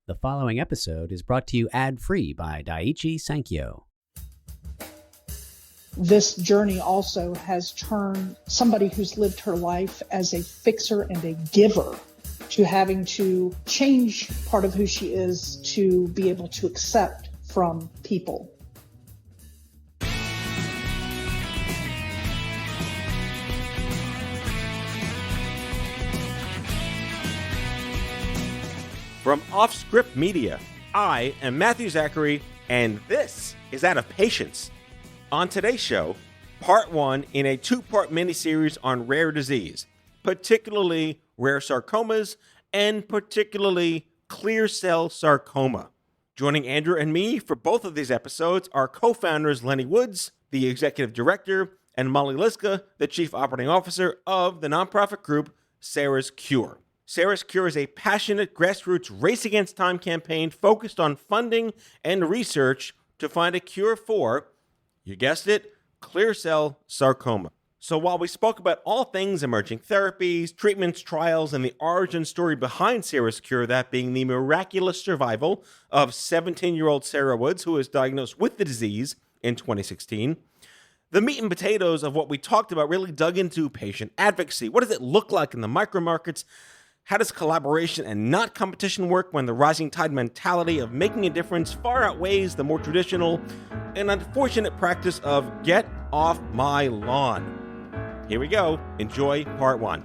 The following episode is brought to you ad-free by Daiichi Sankyo. This journey also has turned somebody who's lived her life as a fixer and a giver to having to change part of who she is to be able to accept from people. From OffScrip Media, I am Matthew Zachary, and this is Out of Patience. On today's show, part one in a two-part miniseries on rare disease, particularly rare sarcomas, and particularly clear cell sarcoma. Joining Andrew and me for both of these episodes are co-founders Lennie Woods, the executive director, and Molly Liska, the chief operating officer of the nonprofit group Sara's Cure. Sara's Cure is a passionate grassroots race against time campaign focused on funding and research to find a cure for, you guessed it, clear cell sarcoma. So while we spoke about all things emerging therapies, treatments, trials, and the origin story behind Sara's Cure, that being the miraculous survival of 17-year-old Sara Woods, who was diagnosed with the disease in 2016, the meat and potatoes of what we talked about really dug into patient advocacy. What does it look like in the micro markets? How does collaboration and not competition work when the rising tide mentality of making a difference far outweighs the more traditional and unfortunate practice of get off my lawn? Here we go. Enjoy part one.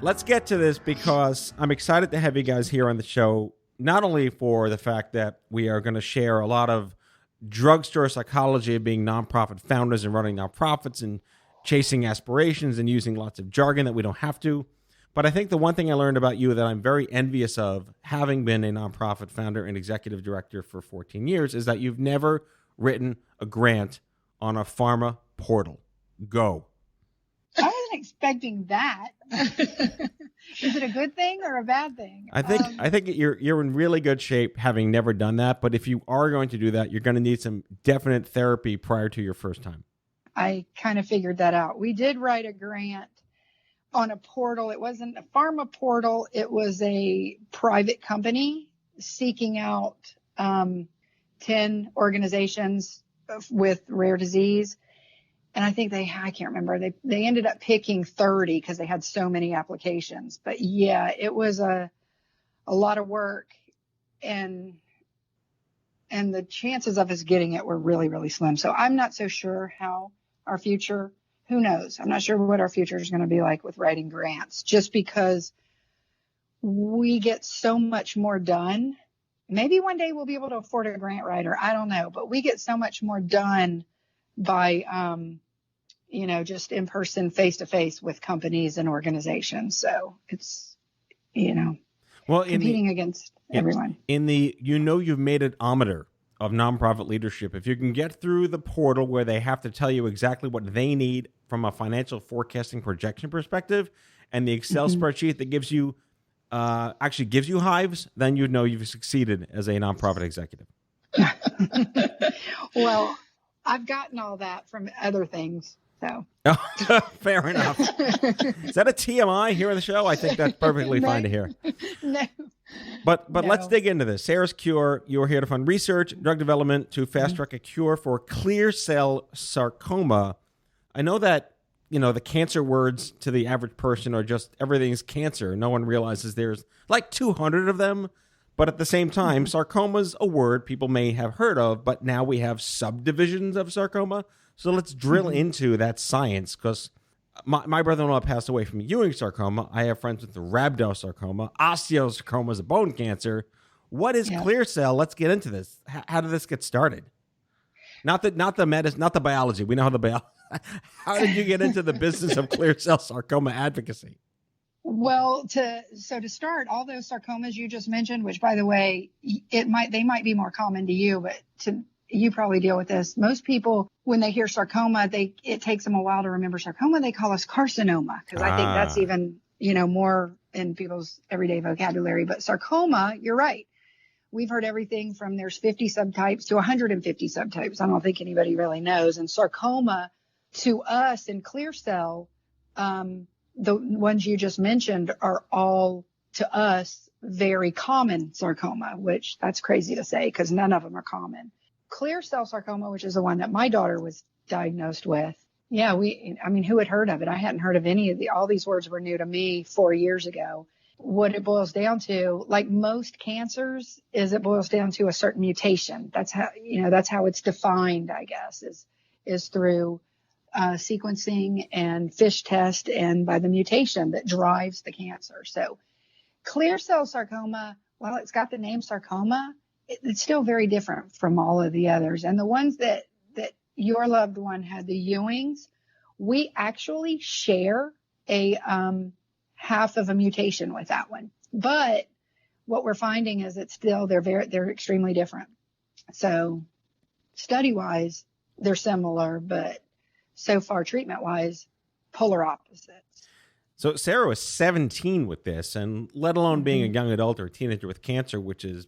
Let's get to this because I'm excited to have you guys here on the show, not only for the fact that we are going to share a lot of drugstore psychology of being nonprofit founders and running nonprofits and chasing aspirations and using lots of jargon that we don't have to. But I think the one thing I learned about you that I'm very envious of, having been a nonprofit founder and executive director for 14 years, is that you've never written a grant on a pharma portal. Go. I wasn't expecting that. Is it a good thing or a bad thing? I think you're in really good shape having never done that. But if you are going to do that, you're going to need some definite therapy prior to your first time. I kind of figured that out. We did write a grant on a portal. It wasn't a pharma portal. It was a private company seeking out 10 organizations with rare disease. And I think I can't remember. They ended up picking 30 because they had so many applications. But yeah, it was a lot of work, and the chances of us getting it were really, really slim. So I'm not so sure how our future, who knows? I'm not sure what our future is going to be like with writing grants, just because we get so much more done. Maybe one day we'll be able to afford a grant writer. I don't know, but we get so much more done by, just in person, face to face with companies and organizations. So it's, competing against everyone. You've made an ometer of nonprofit leadership. If you can get through the portal where they have to tell you exactly what they need from a financial forecasting projection perspective, and the Excel spreadsheet that gives you hives, then you know you've succeeded as a nonprofit executive. Well, I've gotten all that from other things. So fair enough. Is that a TMI here on the show? I think that's perfectly fine to hear. No. But let's dig into this. Sara's Cure, you're here to fund research, drug development to fast-track a cure for clear cell sarcoma. I know that, the cancer words to the average person are just everything's cancer. No one realizes there's like 200 of them. But at the same time, sarcoma's a word people may have heard of, but now we have subdivisions of sarcoma. So let's drill into that science, because my brother-in-law passed away from Ewing sarcoma. I have friends with the rhabdosarcoma. Osteosarcoma is a bone cancer. What is clear cell? Let's get into this. How did this get started? Not the medicine, not the biology. We know how the biology. How did you get into the business of clear cell sarcoma advocacy? Well, to start, all those sarcomas you just mentioned, which by the way, they might be more common to you, but you probably deal with this. Most people, when they hear sarcoma, it takes them a while to remember sarcoma. They call us carcinoma, because I think that's even, more in people's everyday vocabulary. But sarcoma, you're right. We've heard everything from there's 50 subtypes to 150 subtypes. I don't think anybody really knows. And sarcoma to us in clear cell, the ones you just mentioned are all to us very common sarcoma, which that's crazy to say because none of them are common. Clear cell sarcoma, which is the one that my daughter was diagnosed with. Yeah, who had heard of it? I hadn't heard of all these words were new to me 4 years ago. What it boils down to, like most cancers, is it boils down to a certain mutation. That's how it's defined, I guess, is through sequencing and FISH test and by the mutation that drives the cancer. So clear cell sarcoma, while it's got the name sarcoma, it's still very different from all of the others. And the ones that your loved one had, the Ewings, we actually share a half of a mutation with that one. But what we're finding is they're extremely different. So study-wise, they're similar, but so far treatment-wise, polar opposites. So Sarah was 17 with this, and let alone being a young adult or a teenager with cancer, which is,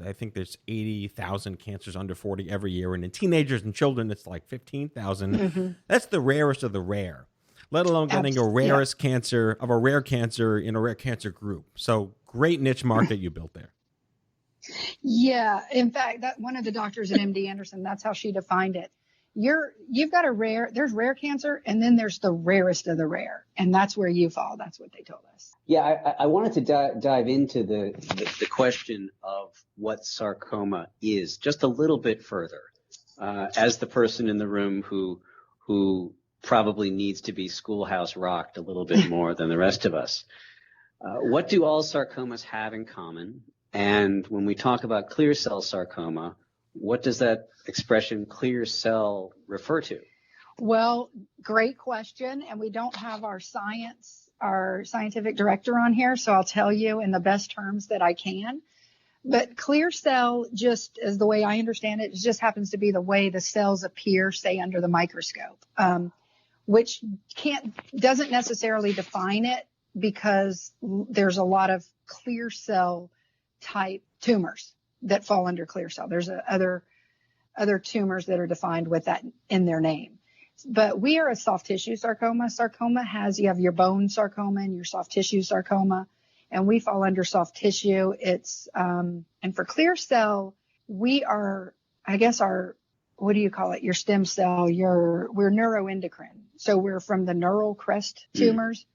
I think there's 80,000 cancers under 40 every year. And in teenagers and children, it's like 15,000. Mm-hmm. That's the rarest of the rare, let alone getting a rare cancer in a rare cancer group. So great niche market you built there. Yeah. In fact, that one of the doctors at MD Anderson, that's how she defined it. You've got there's rare cancer, and then there's the rarest of the rare. And that's where you fall. That's what they told us. Yeah, I wanted to dive into the question of what sarcoma is just a little bit further. As the person in the room who probably needs to be schoolhouse rocked a little bit more than the rest of us. What do all sarcomas have in common? And when we talk about clear cell sarcoma, what does that expression clear cell refer to? Well, great question. And we don't have our scientific director on here, so I'll tell you in the best terms that I can. But clear cell, just as the way I understand it, just happens to be the way the cells appear, say, under the microscope, which doesn't necessarily define it because there's a lot of clear cell type tumors that fall under clear cell. There's other tumors that are defined with that in their name. But we are a soft tissue sarcoma. You have your bone sarcoma and your soft tissue sarcoma, and we fall under soft tissue. It's, and for clear cell, we are, I guess what do you call it? Your stem cell, we're neuroendocrine. So we're from the neural crest tumors.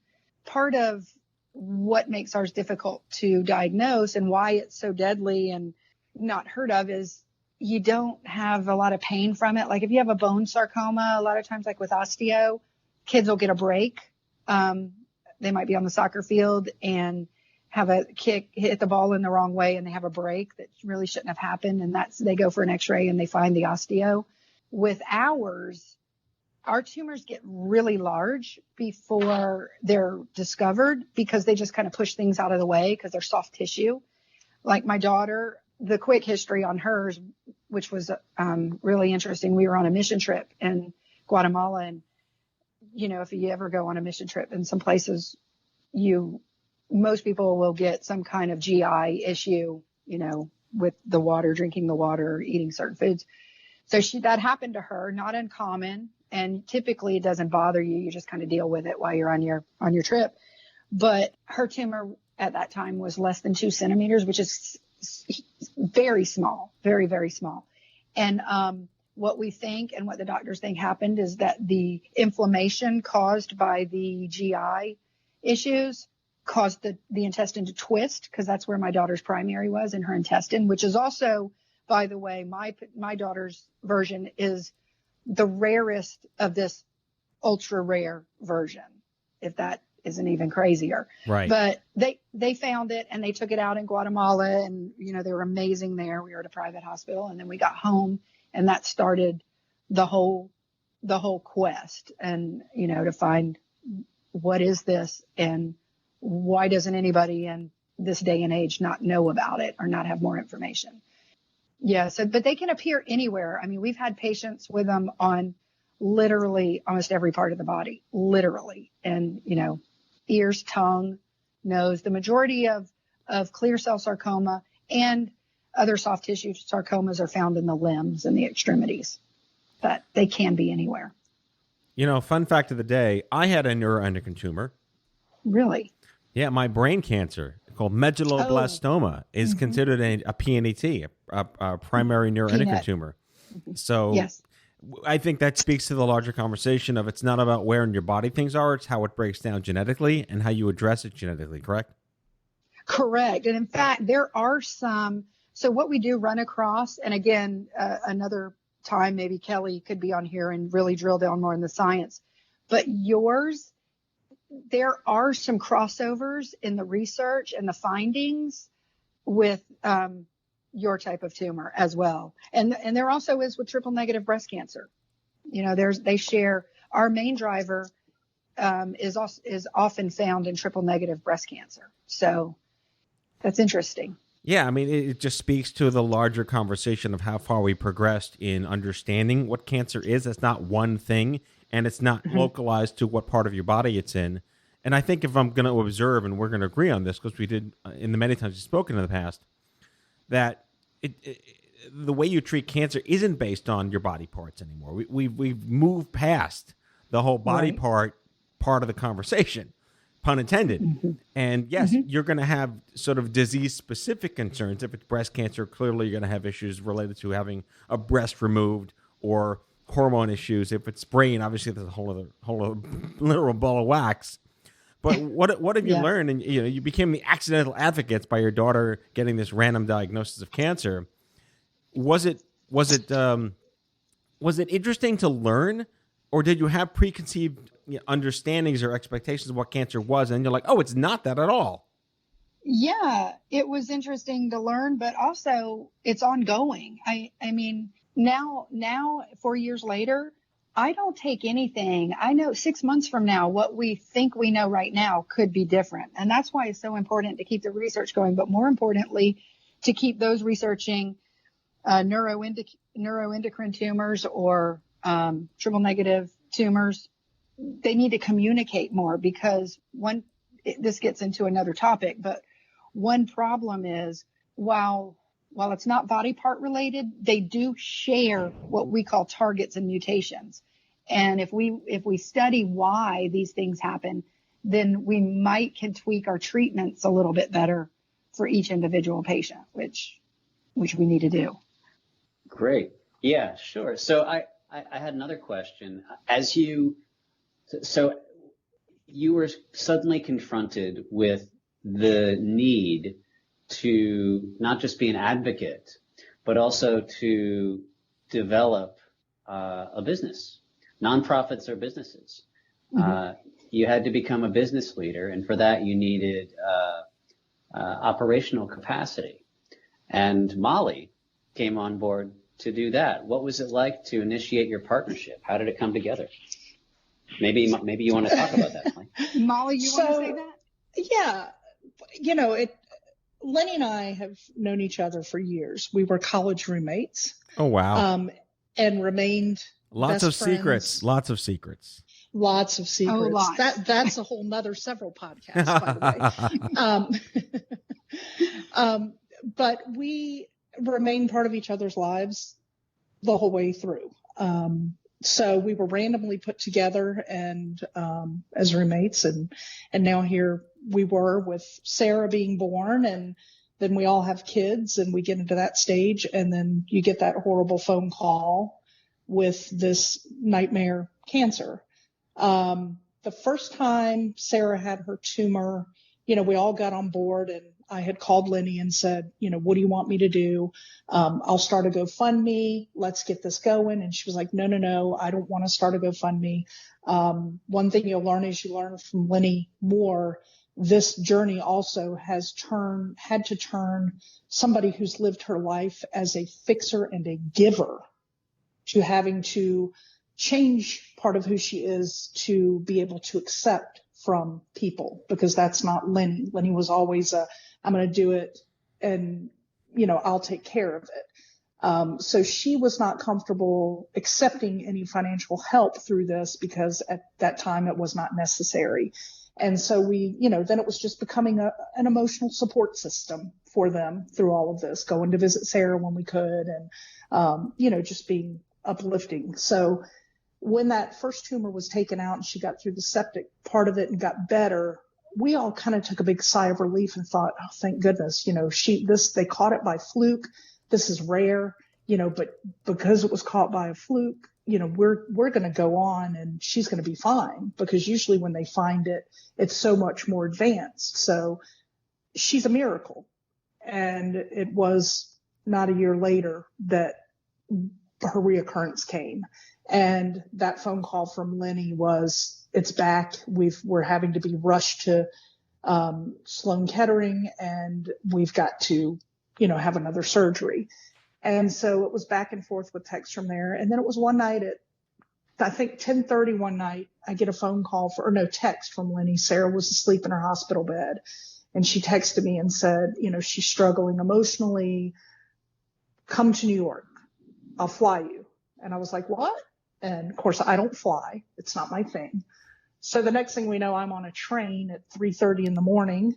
Part of what makes ours difficult to diagnose and why it's so deadly and not heard of is you don't have a lot of pain from it. Like if you have a bone sarcoma, a lot of times like with osteo, kids will get a break. They might be on the soccer field and have a hit the ball in the wrong way and they have a break that really shouldn't have happened. And they go for an x-ray and they find the osteo. With ours, our tumors get really large before they're discovered because they just kind of push things out of the way because they're soft tissue. Like my daughter, the quick history on hers, which was really interesting. We were on a mission trip in Guatemala, and if you ever go on a mission trip in some places, most people will get some kind of GI issue, with the water, drinking the water, eating certain foods. So that happened to her, not uncommon, and typically it doesn't bother you. You just kind of deal with it while you're on your trip. But her tumor at that time was less than 2 centimeters, which is very small, very, very small. And what we think and what the doctors think happened is that the inflammation caused by the GI issues caused the intestine to twist, because that's where my daughter's primary was, in her intestine, which is also, by the way, my daughter's version is the rarest of this ultra rare version, if that isn't even crazier. Right. But they found it and they took it out in Guatemala, and they were amazing there. We were at a private hospital, and then we got home, and that started the whole quest, and to find what is this and why doesn't anybody in this day and age not know about it or not have more information. Yeah. So, but they can appear anywhere. I mean, we've had patients with them on literally almost every part of the body, literally. And, ears, tongue, nose. The majority of clear cell sarcoma and other soft tissue sarcomas are found in the limbs and the extremities, but they can be anywhere. Fun fact of the day, I had a neuroendocrine tumor. Really? Yeah, my brain cancer called medulloblastoma is considered a PNET, a primary neuroendocrine tumor. So Yes. I think that speaks to the larger conversation of it's not about where in your body things are, it's how it breaks down genetically and how you address it genetically, correct? Correct. And in fact, there are some. So what we do run across, and again, another time, maybe Kelly could be on here and really drill down more in the science. But yours, there are some crossovers in the research and the findings with your type of tumor as well. And there also is with triple negative breast cancer. You know, they share, our main driver is often found in triple negative breast cancer. So that's interesting. Yeah, I mean, it just speaks to the larger conversation of how far we progressed in understanding what cancer is. It's not one thing, and it's not localized to what part of your body it's in. And I think if I'm going to observe, and we're going to agree on this, because we did in the many times we've spoken in the past, that the way you treat cancer isn't based on your body parts anymore. We've moved past the whole body part of the conversation. Pun intended. And yes, you're going to have sort of disease-specific concerns. If it's breast cancer, clearly you're going to have issues related to having a breast removed or hormone issues. If it's brain, obviously there's a whole other literal ball of wax. But what have you learned? And you became the accidental advocates by your daughter getting this random diagnosis of cancer. Was it interesting to learn, or did you have preconceived understandings or expectations of what cancer was, and you're like, oh, it's not that at all? Yeah, it was interesting to learn, but also it's ongoing. I mean, now 4 years later, I don't take anything. I know 6 months from now, what we think we know right now could be different. And that's why it's so important to keep the research going, but more importantly, to keep those researching neuroendocrine tumors or triple negative tumors. They need to communicate more, because this gets into another topic, but one problem is while it's not body part related, they do share what we call targets and mutations. And if we study why these things happen, then we can tweak our treatments a little bit better for each individual patient, which we need to do. Great. Yeah, sure. So I had another question. So you were suddenly confronted with the need to not just be an advocate, but also to develop a business. Nonprofits are businesses. You had to become a business leader, and for that you needed operational capacity. And Molly came on board to do that. What was it like to initiate your partnership? How did it come together? Maybe you want to talk about that, Molly. Molly, you want to say that? Yeah. Lennie and I have known each other for years. We were college roommates. Oh, wow. And remained Lots of friends. Secrets. Lots of secrets. Lots of secrets. Oh, lots. That's a whole nother several podcasts, by the way. But we remained part of each other's lives the whole way through. So we were randomly put together and as roommates, and now here we were with Sarah being born, and then we all have kids, and we get into that stage, and then you get that horrible phone call with this nightmare cancer. The first time Sarah had her tumor, we all got on board, and I had called Lennie and said, what do you want me to do? I'll start a GoFundMe. Let's get this going. And she was like, no, I don't want to start a GoFundMe. One thing you'll learn is you learn from Lennie more. This journey also had to turn somebody who's lived her life as a fixer and a giver to having to change part of who she is to be able to accept from people, because that's not Lennie. Lennie was always I'm going to do it and, I'll take care of it. So she was not comfortable accepting any financial help through this, because at that time it was not necessary. And so we, then it was just becoming an emotional support system for them through all of this, going to visit Sarah when we could, and, just being uplifting. So when that first tumor was taken out and she got through the septic part of it and got better, we all kind of took a big sigh of relief and thought, oh, thank goodness, they caught it by fluke. This is rare, but because it was caught by a fluke, we're going to go on and she's going to be fine, because usually when they find it, it's so much more advanced. So she's a miracle. And it was not a year later that her reoccurrence came. And that phone call from Lennie was, it's back. We're having to be rushed to Sloan Kettering, and we've got to, have another surgery. And so it was back and forth with texts from there. And then it was one night at, I think 10:30 one night, I get a phone call text from Lennie. Sara was asleep in her hospital bed, and she texted me and said, she's struggling emotionally. Come to New York. I'll fly you. And I was like, what? And of course I don't fly. It's not my thing. So the next thing we know, I'm on a train at 3:30 in the morning.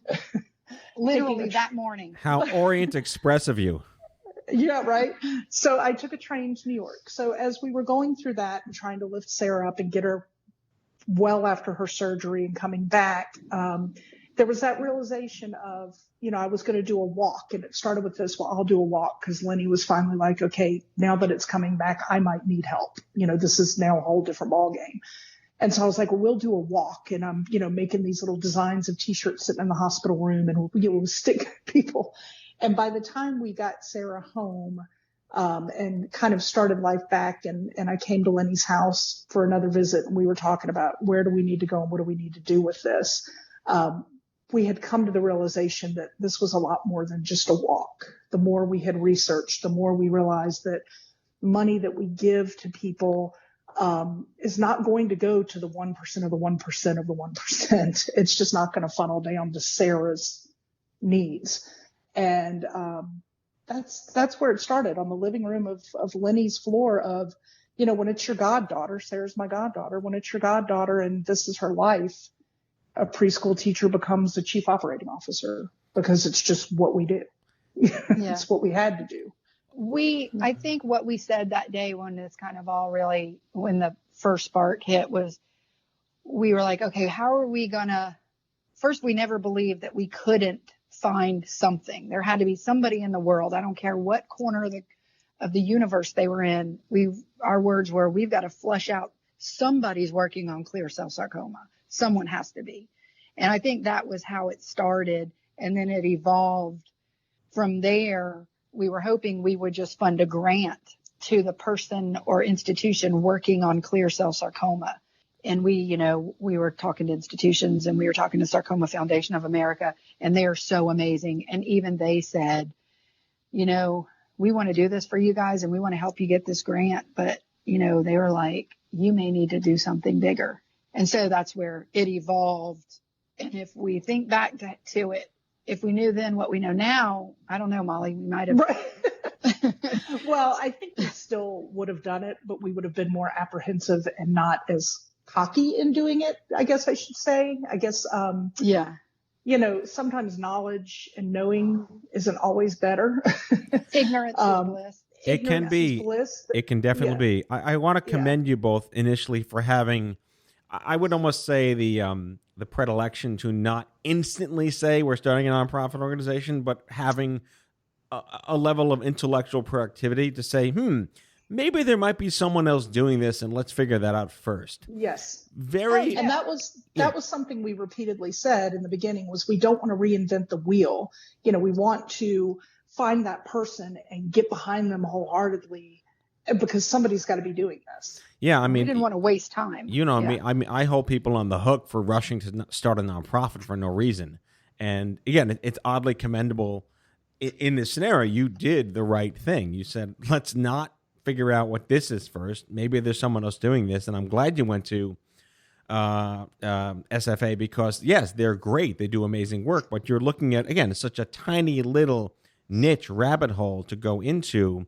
Literally that morning. How Orient Express of you. Yeah, right. So I took a train to New York. So as we were going through that and trying to lift Sara up and get her well after her surgery and coming back, there was that realization of, I was going to do a walk, and it started with this, well, I'll do a walk, because Lennie was finally like, okay, now that it's coming back, I might need help. This is now a whole different ballgame. And so I was like, well, we'll do a walk. And I'm, making these little designs of t-shirts sitting in the hospital room, and we'll stick people. And by the time we got Sara home, and kind of started life back, and I came to Lennie's house for another visit, and we were talking about where do we need to go and what do we need to do with this. We had come to the realization that this was a lot more than just a walk. The more we had researched, the more we realized that money that we give to people is not going to go to the 1% of the 1% of the 1%. It's just not going to funnel down to Sara's needs. And that's where it started, on the living room of Lennie's floor of, when it's your goddaughter, Sara's my goddaughter, when it's your goddaughter and this is her life, a preschool teacher becomes the chief operating officer, because it's just what we do. It's what we had to do. I think what we said that day when this kind of all really, when the first spark hit, was we were like, okay, how are we gonna, first, we never believed that we couldn't find something. There had to be somebody in the world. I don't care what corner of the universe they were in. Our words were, we've got to flush out, somebody's working on clear cell sarcoma. Someone has to be. And I think that was how it started. And then it evolved from there. We were hoping we would just fund a grant to the person or institution working on clear cell sarcoma. And we were talking to institutions, and we were talking to Sarcoma Foundation of America, and they are so amazing. And even they said, we want to do this for you guys, and we want to help you get this grant. But, they were like, you may need to do something bigger. And so that's where it evolved. And if we think back to it, if we knew then what we know now, I don't know, Molly, we might have. Right. Well, I think we still would have done it, but we would have been more apprehensive and not as cocky in doing it, I guess I should say. I guess, sometimes knowledge and knowing isn't always better. Ignorance is bliss. It can be. It can definitely be. I want to commend you both initially for having, I would almost say, the predilection to not instantly say we're starting a nonprofit organization, but having a level of intellectual productivity to say, maybe there might be someone else doing this, and let's figure that out first. Yes. And that was something we repeatedly said in the beginning, was we don't want to reinvent the wheel. We want to find that person and get behind them wholeheartedly, because somebody's got to be doing this. Yeah, I mean, we didn't want to waste time. I hold people on the hook for rushing to start a nonprofit for no reason. And again, it's oddly commendable. In this scenario, you did the right thing. You said, let's not figure out what this is first. Maybe there's someone else doing this. And I'm glad you went to SFA, because yes, they're great. They do amazing work, but you're looking at, again, such a tiny little niche rabbit hole to go into.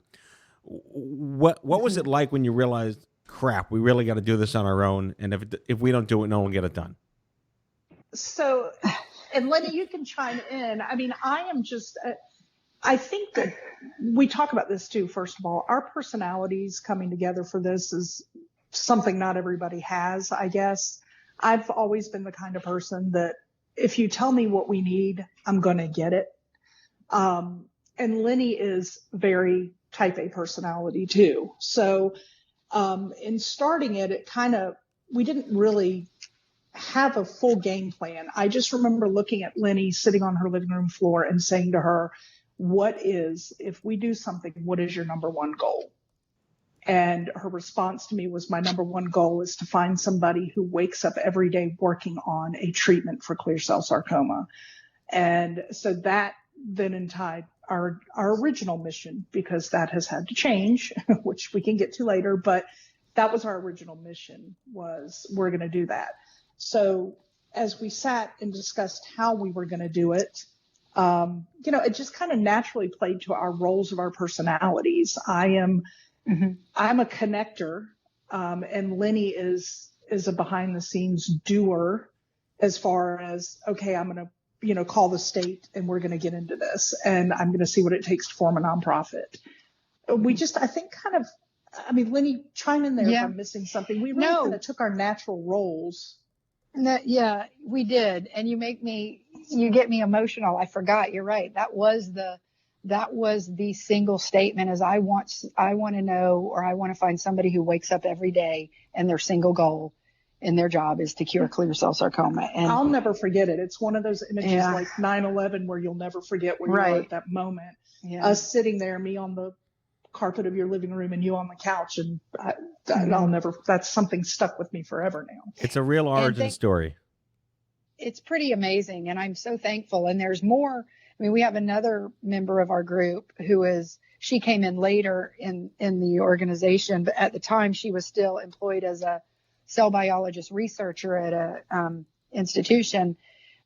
What was it like when you realized, crap, we really got to do this on our own, and if we don't do it, no one will get it done? So, and Lennie, you can chime in. I mean, I think that we talk about this too. First of all, our personalities coming together for this is something not everybody has, I guess. I've always been the kind of person that if you tell me what we need, I'm going to get it. And Lennie is very type A personality too. So in starting it we didn't really have a full game plan. I just remember looking at Lennie sitting on her living room floor and saying to her, if we do something, what is your number one goal? And her response to me was, my number one goal is to find somebody who wakes up every day working on a treatment for clear cell sarcoma. And so that then untied our original mission, because that has had to change, which we can get to later. But that was our original mission, was we're going to do that. So as we sat and discussed how we were going to do it, it just kind of naturally played to our roles of our personalities. I'm a connector, and Lennie is a behind the scenes doer, as far as, okay, I'm going to, call the state and we're going to get into this, and I'm going to see what it takes to form a nonprofit. Lennie, chime in there if I'm missing something. We really kind of took our natural roles. Yeah, we did. And you get me emotional. I forgot. You're right. That was the single statement, is I want to know, or I want to find somebody who wakes up every day and their single goal in their job is to cure clear cell sarcoma. And I'll never forget it. It's one of those images like 9/11 where you'll never forget where you were at that moment. Yeah. Us sitting there, me on the carpet of your living room and you on the couch. And that's something stuck with me forever now. It's a real origin story. It's pretty amazing. And I'm so thankful. And there's more. We have another member of our group she came in later in the organization, but at the time she was still employed as a cell biologist researcher at a institution.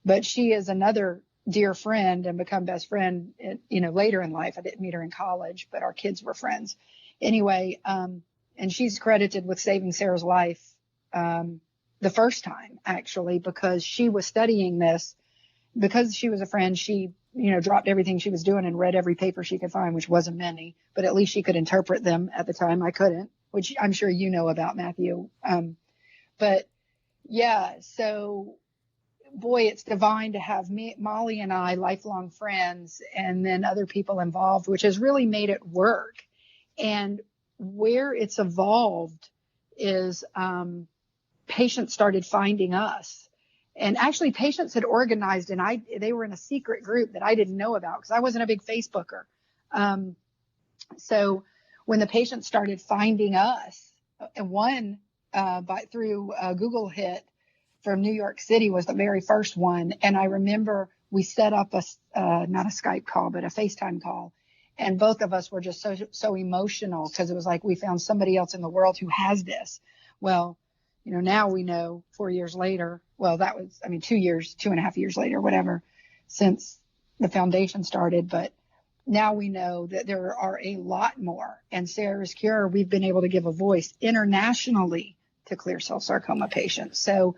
But she is another dear friend and become best friend, later in life. I didn't meet her in college, but our kids were friends. Anyway, and she's credited with saving Sarah's life the first time, actually, because she was studying this. Because she was a friend, she dropped everything she was doing and read every paper she could find, which wasn't many, but at least she could interpret them. At the time I couldn't, which I'm sure you know about, Matthew. But yeah, so boy, it's divine to have Molly and I, lifelong friends, and then other people involved, which has really made it work. And where it's evolved is patients started finding us. And actually, patients had organized, and they were in a secret group that I didn't know about because I wasn't a big Facebooker. So when the patients started finding us, and one through a Google hit from New York City was the very first one. And I remember we set up not a Skype call, but a FaceTime call. And both of us were just so emotional, because it was like we found somebody else in the world who has this. Well, now we know 4 years later, that was, 2.5 years later, whatever, since the foundation started. But now we know that there are a lot more. And Sarah's Cure, we've been able to give a voice internationally to clear cell sarcoma patients. So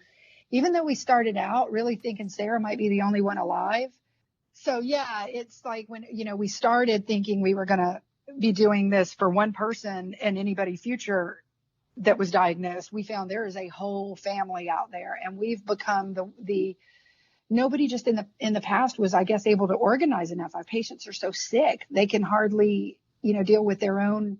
even though we started out really thinking Sarah might be the only one alive. So yeah, it's like when, we started thinking we were going to be doing this for one person and anybody future that was diagnosed, we found there is a whole family out there, and we've become the nobody just in the past was, I guess, able to organize enough. Our patients are so sick, they can hardly, deal with their own,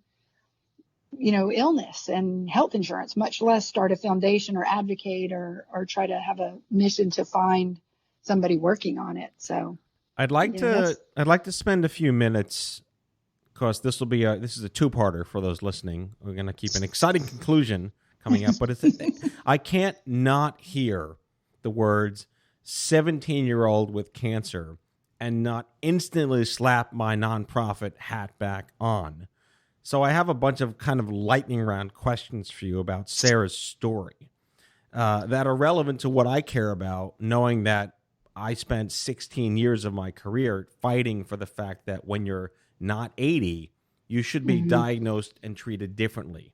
illness and health insurance, much less start a foundation or advocate or try to have a mission to find somebody working on it. So I'd like to spend a few minutes, because this is a two-parter for those listening. We're going to keep an exciting conclusion coming up, but I can't not hear the words 17-year-old with cancer and not instantly slap my nonprofit hat back on. So I have a bunch of kind of lightning round questions for you about Sarah's story that are relevant to what I care about, knowing that I spent 16 years of my career fighting for the fact that when you're not 80, you should be diagnosed and treated differently.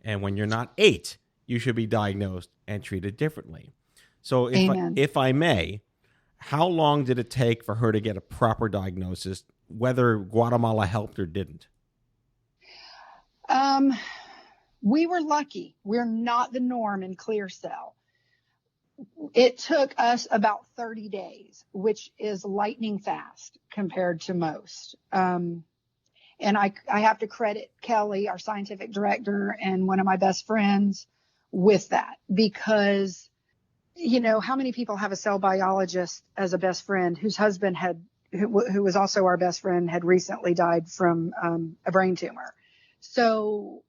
And when you're not 8, you should be diagnosed and treated differently. So if I may, how long did it take for her to get a proper diagnosis, whether Guatemala helped or didn't? We were lucky. We're not the norm in clear cell. It took us about 30 days, which is lightning fast compared to most. And I have to credit Kelly, our scientific director, and one of my best friends with that, because, you know, how many people have a cell biologist as a best friend whose husband who was also our best friend, had recently died from a brain tumor. So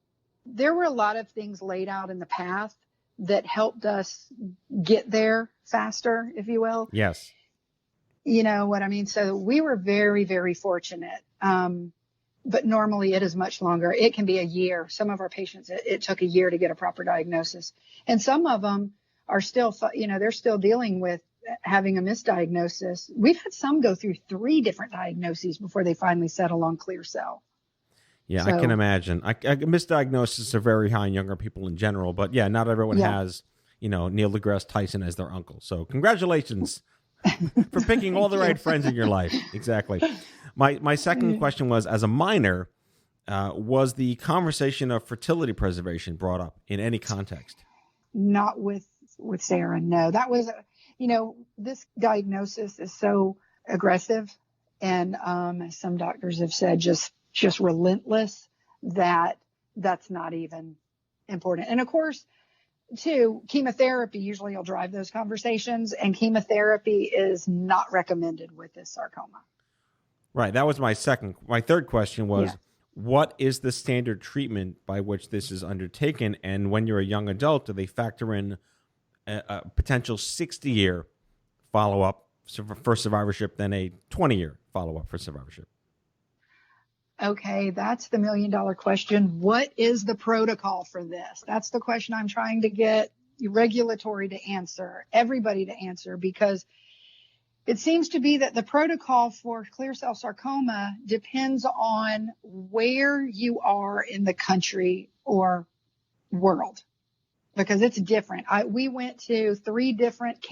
there were a lot of things laid out in the path that helped us get there faster, if you will. Yes. You know what I mean? So we were very, very fortunate. But normally it is much longer. It can be a year. Some of our patients, it took a year to get a proper diagnosis. And some of them are still, you know, they're still dealing with having a misdiagnosis. We've had some go through 3 different diagnoses before they finally settle on clear cell. Yeah, So, I can imagine. Misdiagnoses are very high in younger people in general, but yeah, not everyone has, you know, Neil deGrasse Tyson as their uncle. So congratulations for picking all the right friends in your life. Exactly. My second question was, as a minor, was the conversation of fertility preservation brought up in any context? Not with Sarah. No, that was, you know, this diagnosis is so aggressive, and as some doctors have said, just relentless, that's not even important. And of course, too, chemotherapy usually will drive those conversations, and chemotherapy is not recommended with this sarcoma. Right. That was my third question was, what is the standard treatment by which this is undertaken? And when you're a young adult, do they factor in a potential 60-year follow-up for survivorship than a 20-year follow-up for survivorship? Okay, that's the $1 million question. What is the protocol for this? That's the question I'm trying to get regulatory to answer, everybody to answer, because it seems to be that the protocol for clear cell sarcoma depends on where you are in the country or world, because it's different. We went to 3 different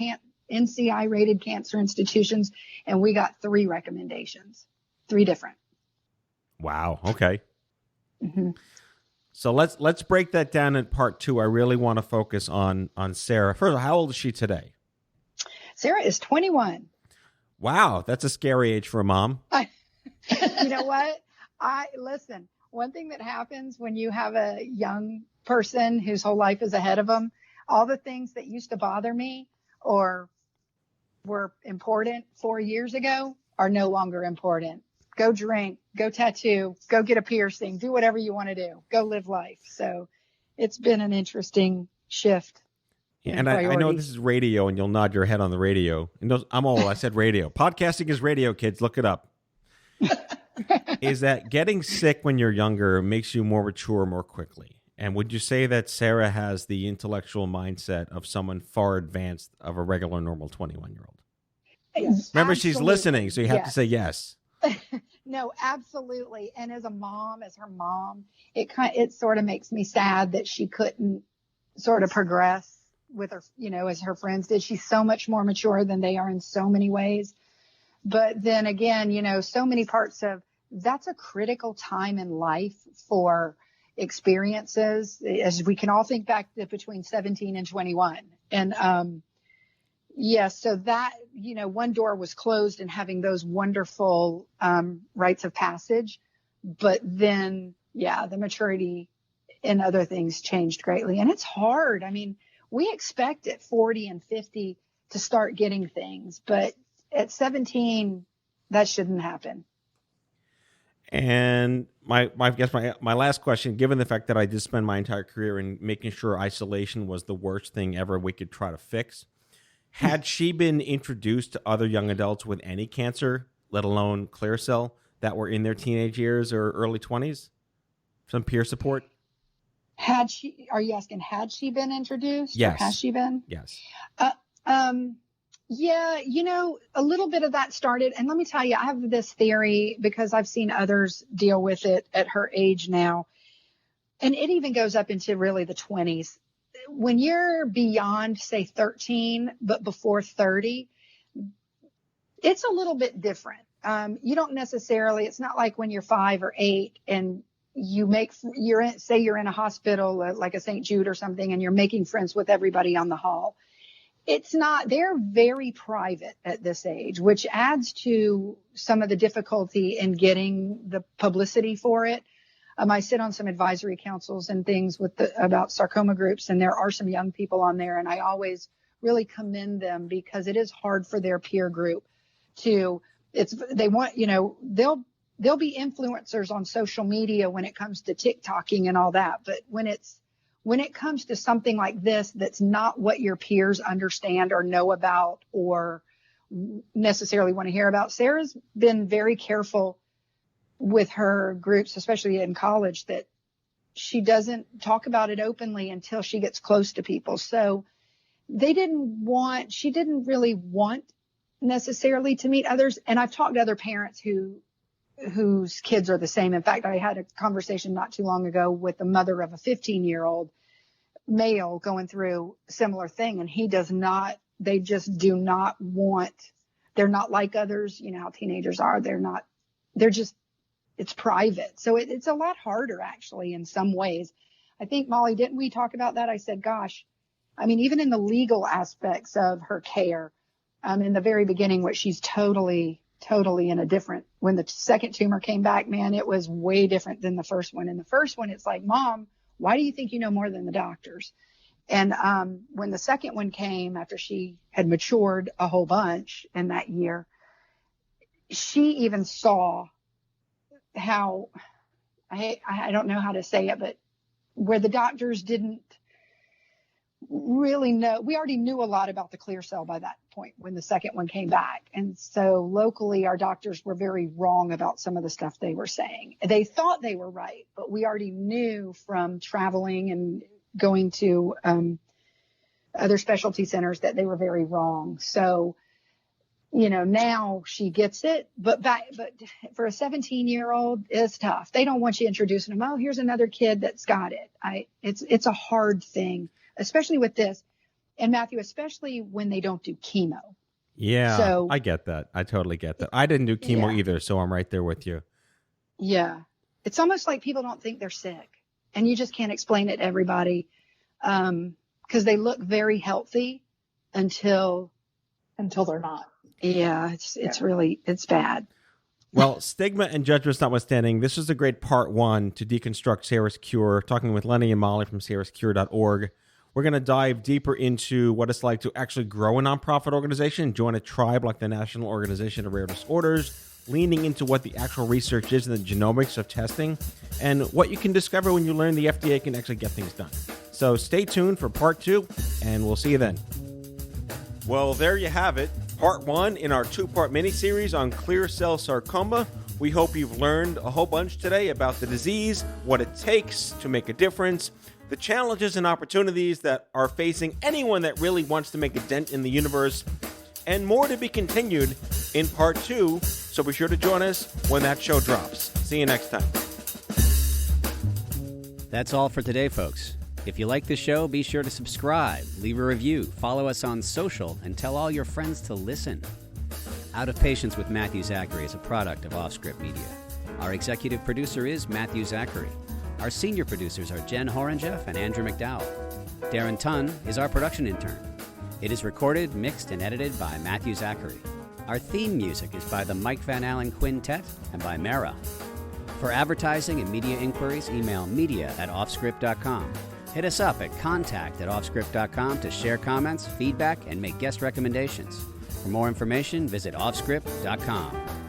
NCI rated cancer institutions, and we got 3 recommendations, 3 different. Wow. Okay. Mm-hmm. So let's break that down in part 2. I really want to focus on Sarah. First of all, how old is she today? Sarah is 21. Wow, that's a scary age for a mom. You know what? Listen, one thing that happens when you have a young person whose whole life is ahead of them, all the things that used to bother me or were important 4 years ago are no longer important. Go drink, go tattoo, go get a piercing, do whatever you want to do, go live life. So it's been an interesting shift. Yeah, and I know this is radio, and you'll nod your head on the radio. And I'm old. I said radio. Podcasting is radio, kids. Look it up. Is that getting sick when you're younger makes you more mature more quickly? And would you say that Sarah has the intellectual mindset of someone far advanced of a regular, normal 21-year-old? Yes, remember, absolutely. She's listening, so you have to say yes. No, absolutely. And as her mom, it sort of makes me sad that she couldn't sort of progress with her, you know, as her friends did. She's so much more mature than they are in so many ways. But then again, you know, so many parts of that's a critical time in life for experiences, as we can all think back to between 17 and 21. And, yes, so that, you know, one door was closed and having those wonderful rites of passage. But then, the maturity and other things changed greatly. And it's hard. I mean, we expect at 40 and 50 to start getting things, but at 17, that shouldn't happen. And my last question, given the fact that I did spend my entire career in making sure isolation was the worst thing ever we could try to fix, had she been introduced to other young adults with any cancer, let alone clear cell, that were in their teenage years or early 20s? Some peer support? Are you asking, had she been introduced? Yes. Or has she been? Yes. Yeah, you know, a little bit of that started. And let me tell you, I have this theory because I've seen others deal with it at her age now. And it even goes up into really the 20s. When you're beyond, say, 13, but before 30, it's a little bit different. You don't necessarily, it's not like when you're 5 or 8 and you're in a hospital like a St. Jude or something, and you're making friends with everybody on the hall. It's not, they're very private at this age, which adds to some of the difficulty in getting the publicity for it. I sit on some advisory councils and things about sarcoma groups, and there are some young people on there, and I always really commend them because it is hard for their peer group they'll be influencers on social media when it comes to TikToking and all that. But when it comes to something like this, that's not what your peers understand or know about or necessarily want to hear about. Sarah's been very careful with her groups, especially in college, that she doesn't talk about it openly until she gets close to people. So she didn't really want necessarily to meet others. And I've talked to other parents whose kids are the same. In fact, I had a conversation not too long ago with the mother of a 15-year-old male going through a similar thing. And they just do not want, they're not like others. You know how teenagers are. It's private. So it's a lot harder actually in some ways. I think, Molly, didn't we talk about that? I said, gosh, I mean, even in the legal aspects of her care, in the very beginning, which she's totally in a different, when the second tumor came back, man, it was way different than the first one. In the first one, it's like, Mom, why do you think you know more than the doctors? And when the second one came, after she had matured a whole bunch in that year, she even saw how, I don't know how to say it, but where the doctors didn't really know. We already knew a lot about the clear cell by that point when the second one came back. And so locally, our doctors were very wrong about some of the stuff they were saying. They thought they were right, but we already knew from traveling and going to other specialty centers that they were very wrong. So, now she gets it, but for a 17-year-old, it's tough. They don't want you introducing them. Oh, here's another kid that's got it. It's a hard thing, especially with this. And Matthew, especially when they don't do chemo. Yeah, so, I get that. I totally get that. I didn't do chemo either, so I'm right there with you. Yeah. It's almost like people don't think they're sick, and you just can't explain it to everybody because they look very healthy until they're not. Yeah, it's really bad. Well, stigma and judgments notwithstanding, this is a great part one to deconstruct Sarah's Cure, talking with Lennie and Molly from sarascure.org. We're going to dive deeper into what it's like to actually grow a nonprofit organization, join a tribe like the National Organization of Rare Disorders, leaning into what the actual research is in the genomics of testing, and what you can discover when you learn the FDA can actually get things done. So stay tuned for part 2, and we'll see you then. Well, there you have it. Part 1 in our 2-part mini-series on clear cell sarcoma. We hope you've learned a whole bunch today about the disease, what it takes to make a difference, the challenges and opportunities that are facing anyone that really wants to make a dent in the universe, and more to be continued in part 2, so be sure to join us when that show drops. See you next time. That's all for today, folks. If you like the show, be sure to subscribe, leave a review, follow us on social, and tell all your friends to listen. Out of Patience with Matthew Zachary is a product of OffScrip Media. Our executive producer is Matthew Zachary. Our senior producers are Jen Horangeff and Andrew McDowell. Darren Tunn is our production intern. It is recorded, mixed, and edited by Matthew Zachary. Our theme music is by the Mike Van Allen Quintet and by Mara. For advertising and media inquiries, email media@offscrip.com. Hit us up at contact@offscrip.com to share comments, feedback, and make guest recommendations. For more information, visit offscrip.com.